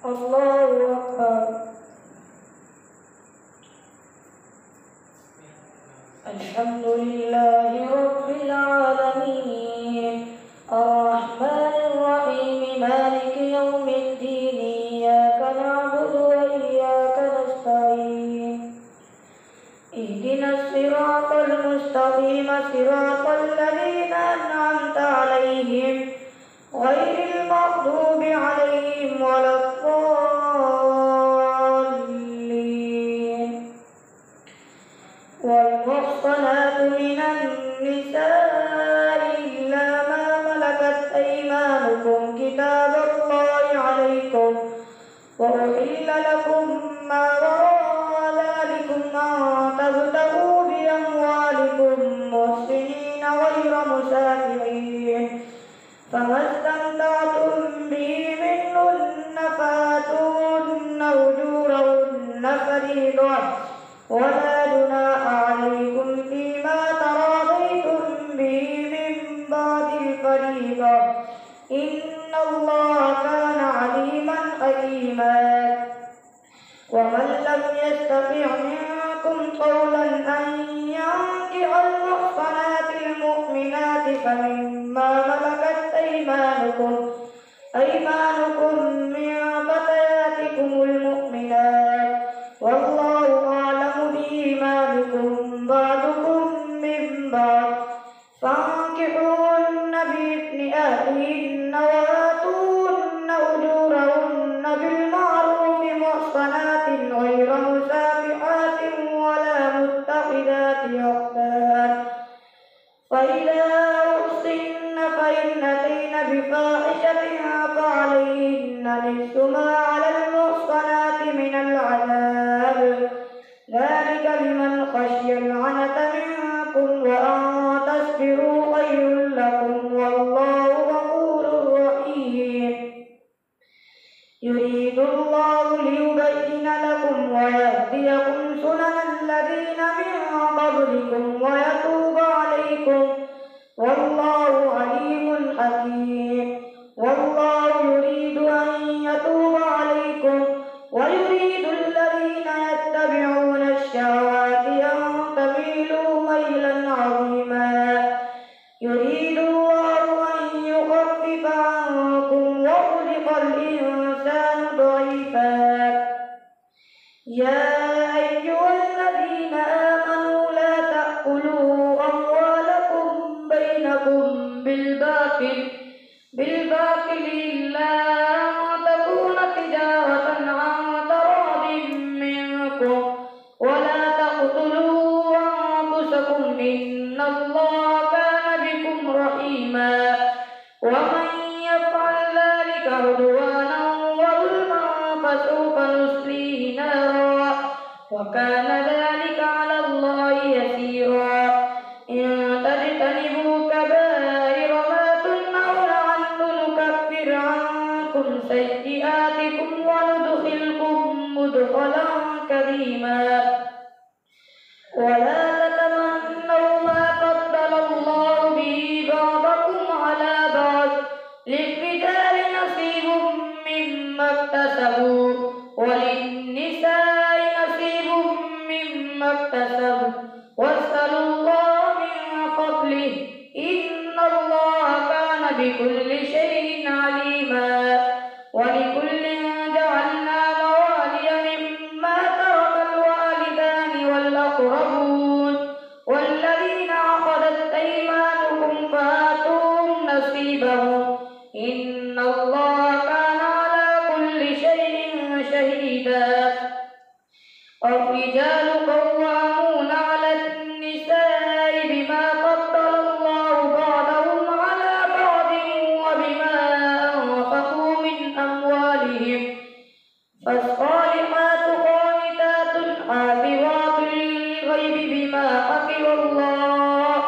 الله أكبر. الحمد لله رب العالمين الرحمن الرحيم مالك يوم الدين إياك نعبد وإياك نستعين اهدنا الصراط المستقيم صراط الذين أنعمت عليهم غير المغضوب عليهم ولا الضالين. والمحصنات من النساء إلا ما ملكت أيمانكم كتاب الله عليكم وأحل لكم ما وراء ذلكم أن تبتغوا بأموالكم محسنين غير مسافحين فما استمتعتم به منهن فآتوهن أجورهن فريضة ولا جناح عليكم فيما تراضيتم به من بعد الفريضة إن الله كان عليما حكيما. ومن لم يستطع منكم قولا أن ينكح المحصنات المؤمنات فمما ملكت أيمانكم من فتياتكم المؤمنات والله أعلم بإيمانكم بعضكم من بعض فانكحوهن بإذن أهلهن وآتوهن أجورهن بالمعروف محصنات غير مسافحات ولا متخذات أخدان فإذا أحصن فإن أتين بفاحشة فعليهن نصف ما على المحصنات من العذاب ذلك لمن خشي العنة منكم وأن تصبروا خير لكم والله غفور رحيم. يريد الله ليبين لكم ويهديكم سنن الذين من قبلكم ويتوب عليكم والله عليم حكيم. والله يريد أن يتوب عليكم ويريد الذين يتبعون الشهوات أن تميلوا ميلا عظيما. يريد الله أن يخفف عنكم وخلق الإنسان ضعيفا. يا أيها الذين آمنوا لا تأكلوا أموالكم بينكم بالباطل إلا أن تكون تجارة عن تراض منكم ولا تقتلوا أنفسكم إن الله كان بكم رحيما. ومن يفعل ذلك عدوانا وظلما فسوف نصليه نارا وكان ذلك على الله يسيرا. إن تجتنبوا كبائر ما تنهون عنه نكفر عنكم سيئاتكم وندخلكم مدخلا كريما. ولا تتمنوا ما فضل الله به بعضكم على بعض للرجال نصيب مما اكتسبوا وللنساء نصيب مما اكتسبوا واسألوا الله من فضله إن الله كان بكل شيء عليما. ولكل جعلنا موالي مما ترك الوالدان والأقربون والذين عقدت أيمانكم فآتوهم نصيبهم إن الله كان على كل شيء شهيدا. الرجال قوامون على النساء بما فضل الله بعضهم على بعض وبما أنفقوا من أموالهم فالصالحات قانتات حافظات للغيب بما حفظ الله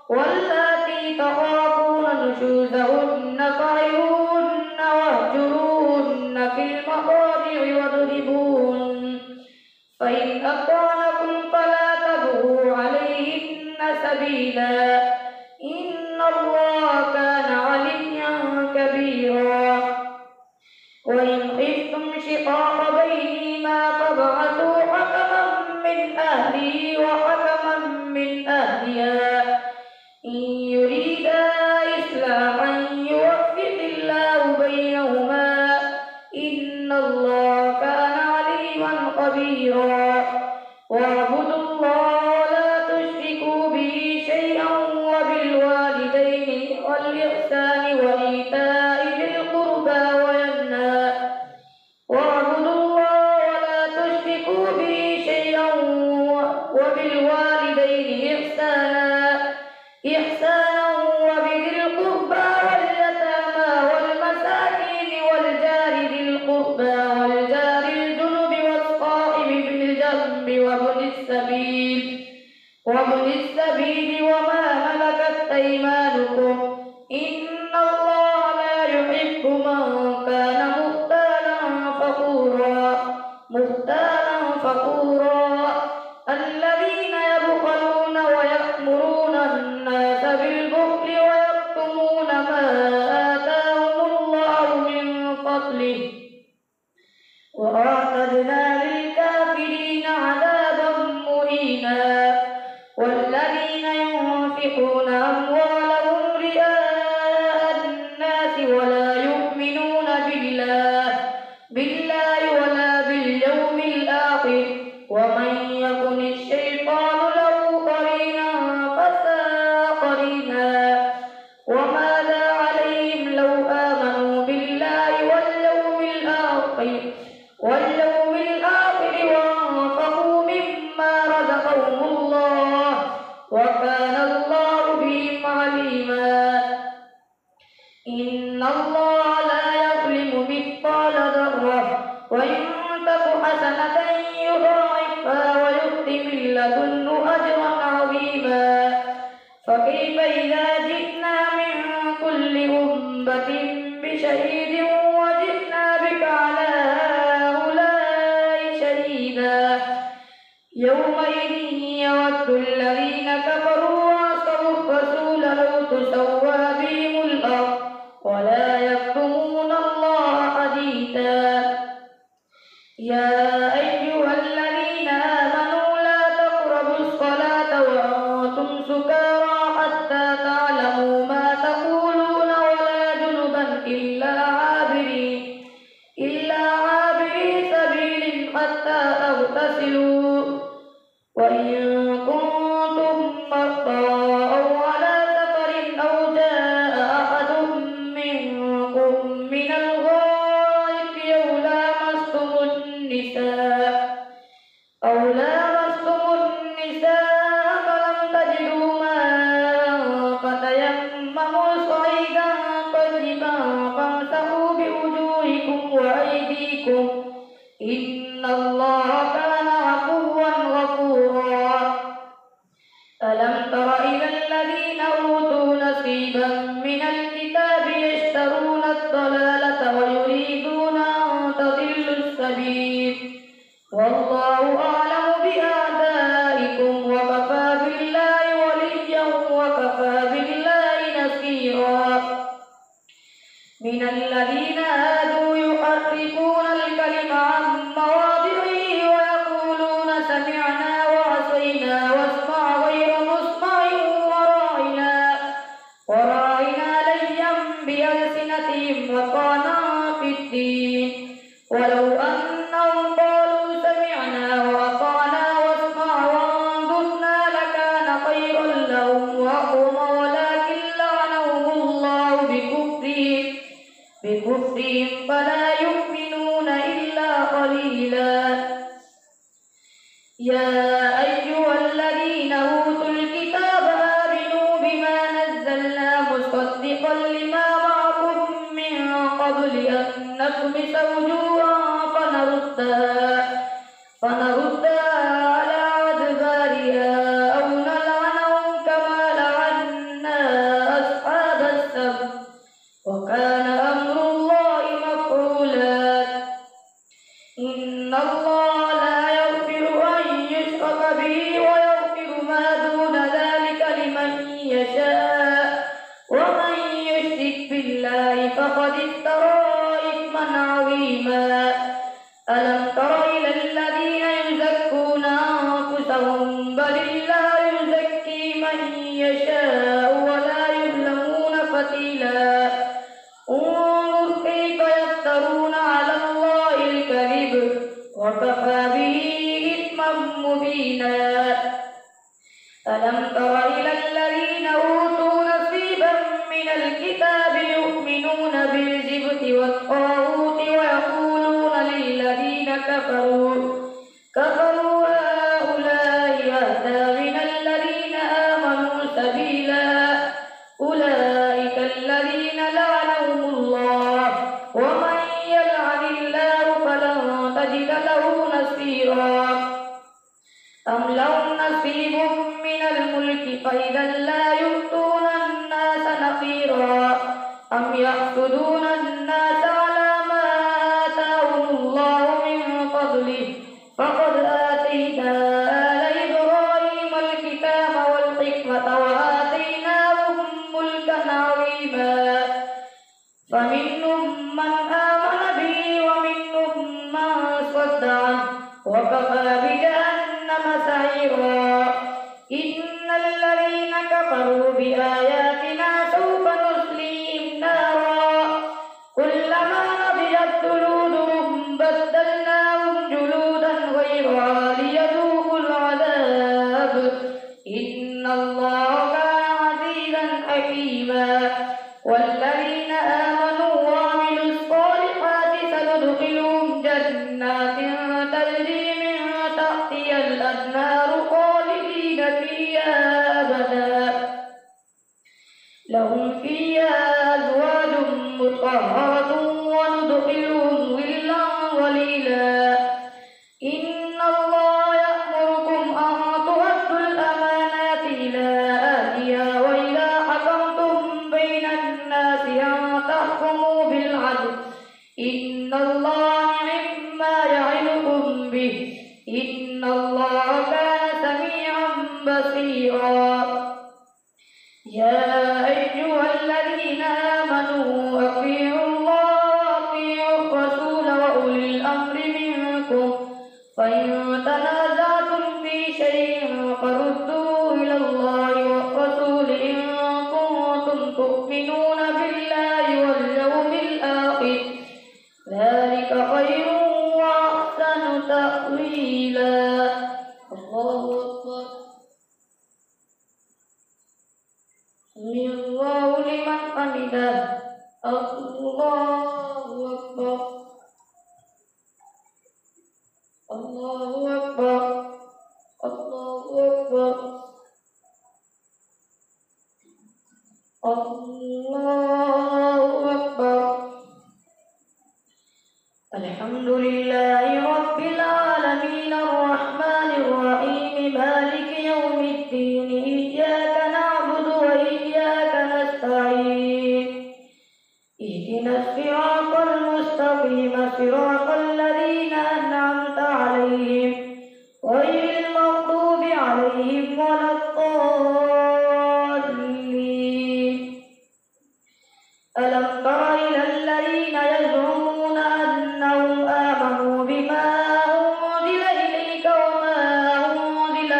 واللاتي تخافون نشوزهن فعظوهن واهجروهن في المضاجع واضربوهن فإن أطعنكم فلا تبغوا عليهن سبيلا إن الله كان عليا كبيرا. وإن خفتم شقاق بينهما فابعثوا حكما من أهله وحكما من أهلها إن يريدا إصلاحا يوفق الله بينهما إن الله كان عليما خبيرا واعبدوا الله ولا تشركوا به شيئا وبالوالدين والإحسان وإيتاء ذي القربى واعبدوا الله ولا تشركوا به شيئا وبالوالدين إحسانا وبذي القربى واليتامى والمساكين والجار ذي القربى والجار الجنب والصائب بالجنب وابن السبيل وما ملكت أيمانكم إن الله لا يحب من كان مختالا فخورا الذين يبخلون ويأمرون الناس بالبخل ويكتمون ما آتاهم الله من فضله وأعتدنا للكافرين عذابا مهينا والذين ينفقون أموالهم رئاء الناس ولا يؤمنون بالله ولا باليوم الآخر ومن يكن الشيطان له قرينا فساء قرينا وماذا عليهم لو آمنوا بالله واليوم الآخر وأنفقوا مما رزقهم الله وكان الله بهم عليما إن الله لا يظلم مثقال ذرة وإن تك حسنة يضاعفها ويؤت من لدنه أجرا عظيما فكيف إذا جئنا من كل أمة بشهيد وجئنا بك على هؤلاء شهيدا يومئذ يود الذين كفروا وعصوا الرسول لو تسوى بهم الأرض ولا يكتمون الله حديثا يا أيها الذين آمنوا لا تقربوا الصلاة وأنتم سكارى حتى تعلموا ما تقولون ولا جنبا إلا عابري سبيل حتى تغتسلوا وإن كنتم مرضى أو على سفر أو جاء أحد منكم من الغائط أو لامستم النساء فلم تجدوا ماء فتيمموا صعيدا طيبا فامسحوا بوجوهكم وأيديكم إن الله كان عفوا غفورا ألم تر إلى الذين أوتوا نصيبا من الكتاب يشترون الضلالة ويريدون أن تضلوا السبيل والله أعلم بأعدائكم وكفى بالله وليا وكفى بالله نصيرا من الذين هادوا يحرفون الكلم عن مواضعه ويقولون سمعنا وعصينا واسمع غير مسمع وراعنا ليا بألسنتهم وطعنا في الدين ولو أنهم قالوا سمعنا وأطعنا واسمع وانظرنا لكان خيرا لهم وأقوم ولكن لعنهم الله بكفرهم فلا يؤمنون إلا قليلا يا أيها الذين أوتوا الكتاب آمنوا بما نزلنا مصدقا لما معكم من قبل أن نطمس وجوها فنردها على أدبارها أو نلعنهم كما لعنا أصحاب السبت وكان أمر الله مفعولا إن الله لا يغفر أن يشرك به ويغفر ما دون ذلك لمن يشاء ومن يشرك بالله فقد افترى إثما عظيما تجد له نصيرا أم لهم نصيب من الملك فإذا لا يؤتون الناس نقيرا أم يحسدون الناس على ما آتاهم الله من فضله فقد آتينا آل إبراهيم الكتاب والحكمة وآتيناهم ملكا عظيما فمنهم من آمن به ومنهم من صد عنه وكفى بجهنم سعيرا إن الذين كفروا بآياتنا سوف نصليهم نارا كلما نضجت جلودهم بدلناهم جلودا غيرها ليذوقوا العذاب إن الله كان عزيزا حكيما والذين آمنوا وعملوا الصالحات سندخلهم جنات تجري من تحتها الأنهار خالدين فيها أبدا لهم فيها أزواج مطهرة وندخلهم ظلا ظليلا إن الله يأمركم أن تؤدوا الأمانات إلى أهلها وإذا حكمتم بين الناس أن تحكموا بالعدل إن الله نعم ما يعظكم به إن الله كان سميعا بصيرا يا أيها الذين آمنوا أطيعوا الله وأطيعوا الرسول وأولي الأمر منكم فإن تنازعتم في شيء فردوه إلى الله والرسول إن كنتم تؤمنون بالله واليوم الآخر ذلك خير وأحسن تأويلا الله أكبر سمع الله لمن حمده الله أكبر الله أكبر الله أكبر الله أكبر الحمد لله رب العالمين الرحمن الرحيم مالك يوم الدين إياك نعبد وإياك نستعين اهدنا الصراط المستقيم صراط الذين أنعمت عليهم غير المغضوب عليهم ولا الضالين ألم تر إلى الذين يزعمون أنهم آمنوا بما أنزل إليك وما أنزل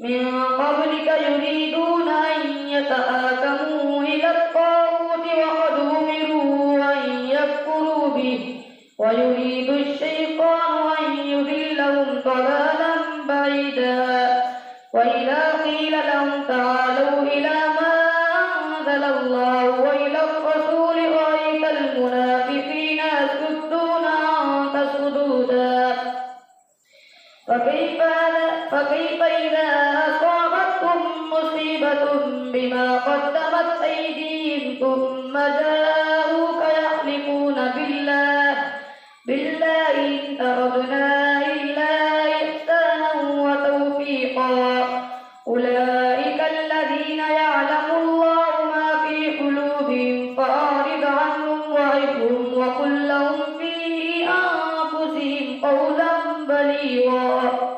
من قبلك يريدون أن يتحاكموا إلى الطاغوت وقد أمروا أن يكفروا به ويريد الشيطان أن يضلهم ضلالا بعيدا وإذا قيل لهم تعالوا إلى ما أنزل الله وإلى الرسول رأيت المنافقين يصدون عنك صدودا فكيف إذا أصابتهم مصيبة بما قدمت أيديهم ثم جاءوك يحلفون بالله إن أردنا إلا إحسانا وتوفيقا أولئك الذين يعلم الله ما في قلوبهم فأعرض عنهم وعظهم وقل لهم في أنفسهم قولا بليغا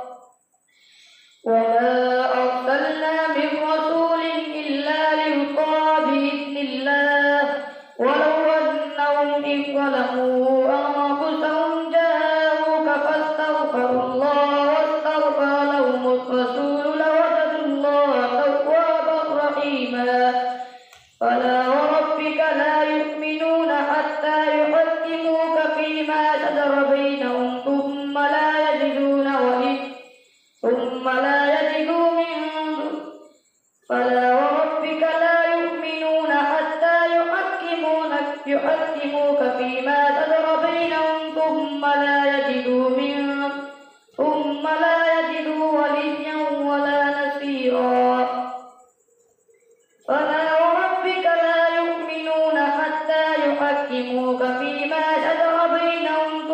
وما أرسلنا من رسول إلا ليطاع بإذن الله ولو أنهم إذ ظلموا أنفسهم جاءوك فاستغفروا الله واستغفر لهم الرسول لوجدوا الله توابا رحيما فلا وربك لا يؤمنون حتى يحكموك فيما شجر بينهم ثم لا يجدوا فلا وربك لا يؤمنون حتى يحكموك فيما شجر بينهم ثم لا يجدوا وليا ولا نصيرا فلا وربك لا يؤمنون حتى يحكموك فيما شجر بينهم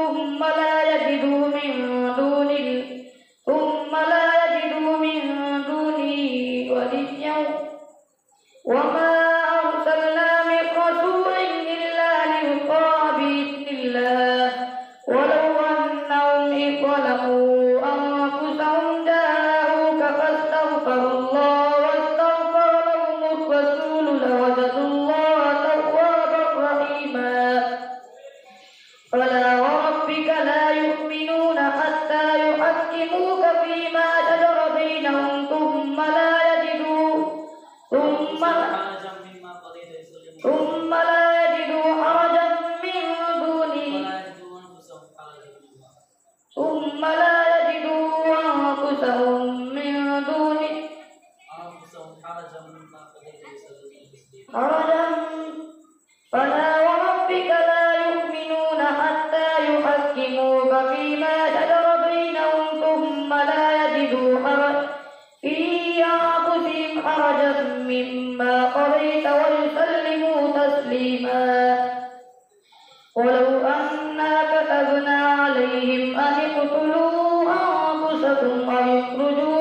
ولو أنا كتبنا عليهم أن اقتلوا أنفسكم أو اخرجوا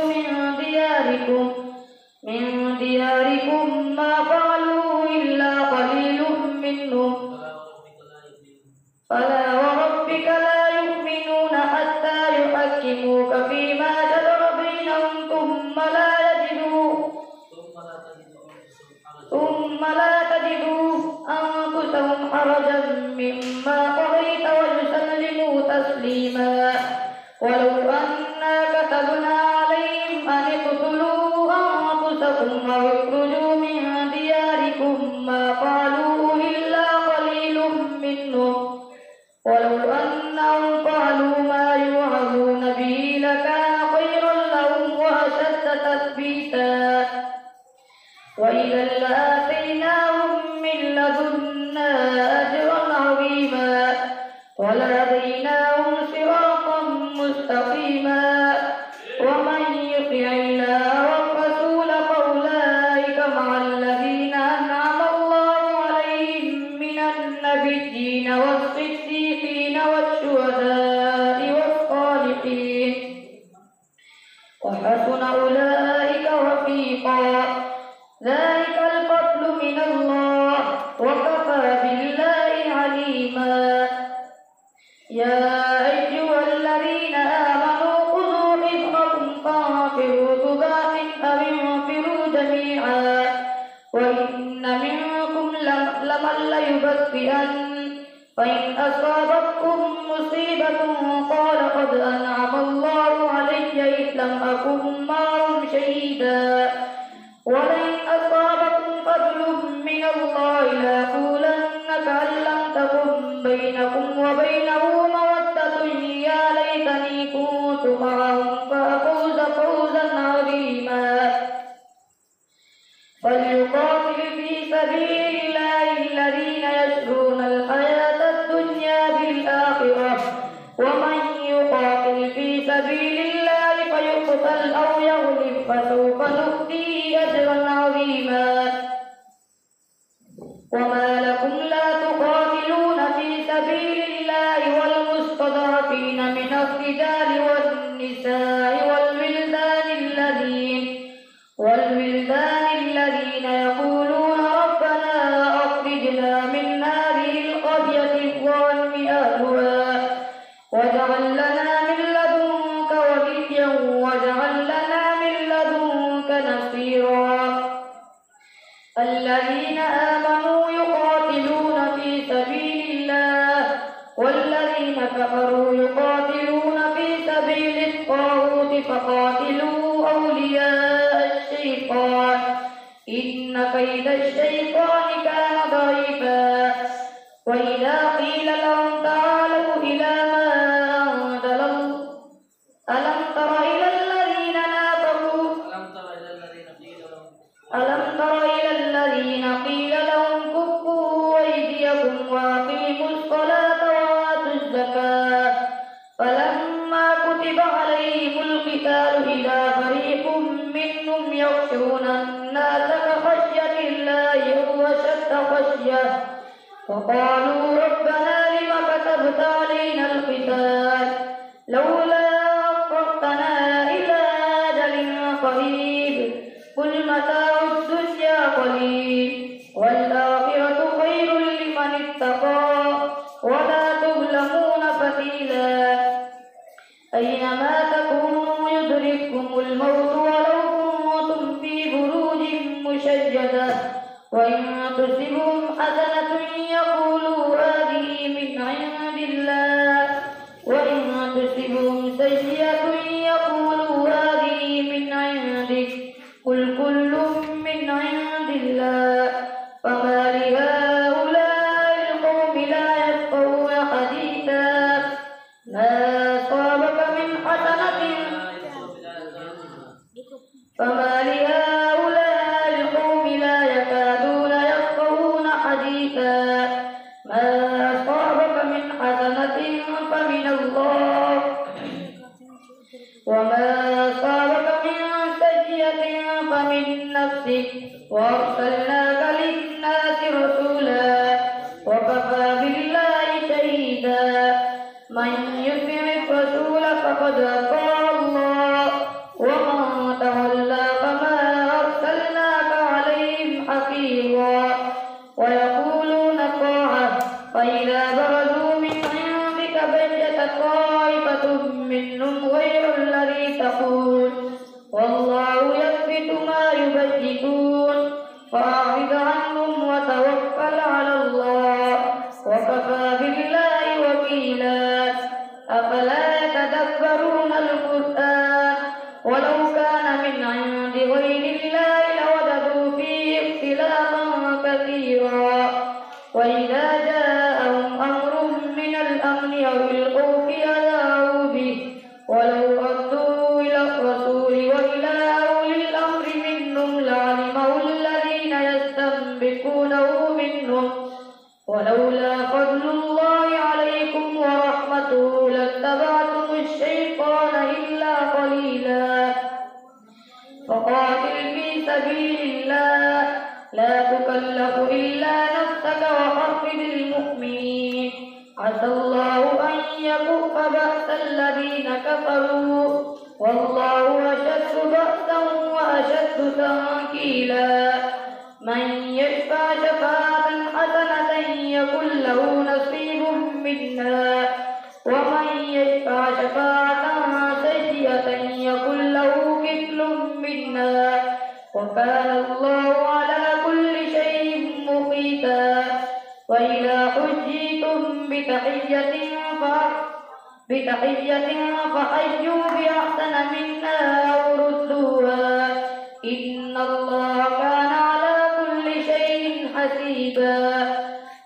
من دياركم ما فعلوا إلا قليل منهم فلا وربك لا يؤمنون حتى يحكموك فيما شجر بينهم ثم لا تجدوا أنفسهم حرجا مما قضيت ويسلموا تسليما ولو أنا كتبنا عليهم أن اقتلوا أنفسكم أو اخرجوا من دياركم ما فعلوه إلا قليل منهم ولو أنهم فعلوا ما يوعظون به لكان خيرا لهم وأشد تثبيتا وإذا لآتيناهم من لدنا أجرا عظيما ولهديناهم صراطا مستقيما ومن يطع الله والرسول فأولئك مع الذين أنعم الله عليهم من النبيين والصديقين والشهداء والصالحين وحسن أولئك رفيقا ذلك الفضل من الله وكفى بالله عليما يا أيها الذين آمنوا خذوا حذركم فانفروا ثبات أو انفروا جميعا وإن منكم لمن ليبطئن فإن أصابتكم مصيبة قال قد أنعم الله علي إذ لم أكن معهم شهيدا ولئن أصابكم فضل من الله ليقولن كأن لم تكن بينكم وبينه مودة يا ليتني كنت معهم فأفوز فوزا عظيما فليقاتل في سبيل الله الذين يشرون الحياة الدنيا بالآخرة ومن يقاتل في سبيل الله فيقتل أو يغلب فسوف نؤتيه أجرا عظيما وما لكم لا تقاتلون في سبيل الله والمستضعفين من الرجال والنساء والولدان الذين يقولون ربنا أخرجنا من هذه القرية الظالم أهلها واجعل لنا من لدنك وليا واجعل لنا من لدنك نصيرا الذين آمنوا يقاتلون في سبيل الله والذين كفروا يقاتلون في سبيل الطاغوت فقاتلوا أولياء الشيطان إن كيد الشيطان كان ضعيفا وإذا قيل لهم تعالوا إلى ما أنزل الله ألم تر إلى الذين نافقوا ألم تر إلى الذين قيل لهم كفوا أيديكم وأقيموا الصلاة وآتوا الزكاة فلما كتب عليهم القتال إذا فريق منهم يخشون الناس كخشية الله أو أشد خشية وقالوا ربنا لم كتبت علينا القتال لولا أخرتنا إلى أجل قريب قل متاع الدنيا قليل والآخرة خير لمن اتقى ولا تظلمون فتيلا أينما تكونوا يدرككم الموت ولو كنتم في بروج مشيدة وإن تصبهم حسنة يقولوا هذه من عند الله وإن تصبهم سيئة يقولوا هذه من عندك قل كل من عند الله فما لهؤلاء القوم لا يفقهون حديثا ما أصابك من حسنة فما لهؤلاء القوم لا يكادون يفقهون حديثا ما أصابك من حسنة فمن الله وما أصابك من سيئة فمن نفسك وأرسلناك للناس رسولا وكفى بالله من يطع الرسول فقد أطاع الله ومن تولى فما أرسلناك عليهم حفيظا ويقولون طاعة فإذا برزوا من عندك بيت طائفة منهم غير الذي تقول والله يثبت ما يبيتون فأعرض عنهم وتوكل على الله وكفى بالله وكيلا أفلا يتدبرون القرآن ولو كان من عند غير الله لوجدوا فيه اختلافا كثيرا وإذا جاءهم أمر من الأمن أو الخوف أذاعوا به ولو ردوا إلى الرسول وإلى أولي الأمر منهم لعلمه الذين يستنبطونه منهم ولولا فضل الله عليكم ورحمته لاتبعتم الشيطان إلا قليلا فقاتل في سبيل الله لا تكلف إلا نفسك وحفظ المؤمنين عسى الله أن يكف بأس الذين كفروا والله أشد بأسا وأشد تنكيلا من يشفع شفاعة حسنة يكن له نصيب منها ومن يشفع شفاعة سيئة يكن له كفل منها وكان الله على كل شيء مقيتا وإذا حييتم بتحية فحيوا بأحسن منها أو ردوها إن الله كان على كل شيء حسيبا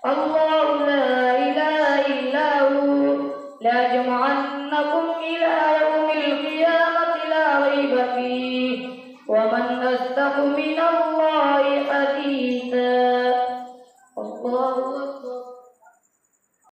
الله لا إله إلا هو ليجمعنكم إلى يوم القيامة لا ريب فيه ومن أصدق من الله حديثا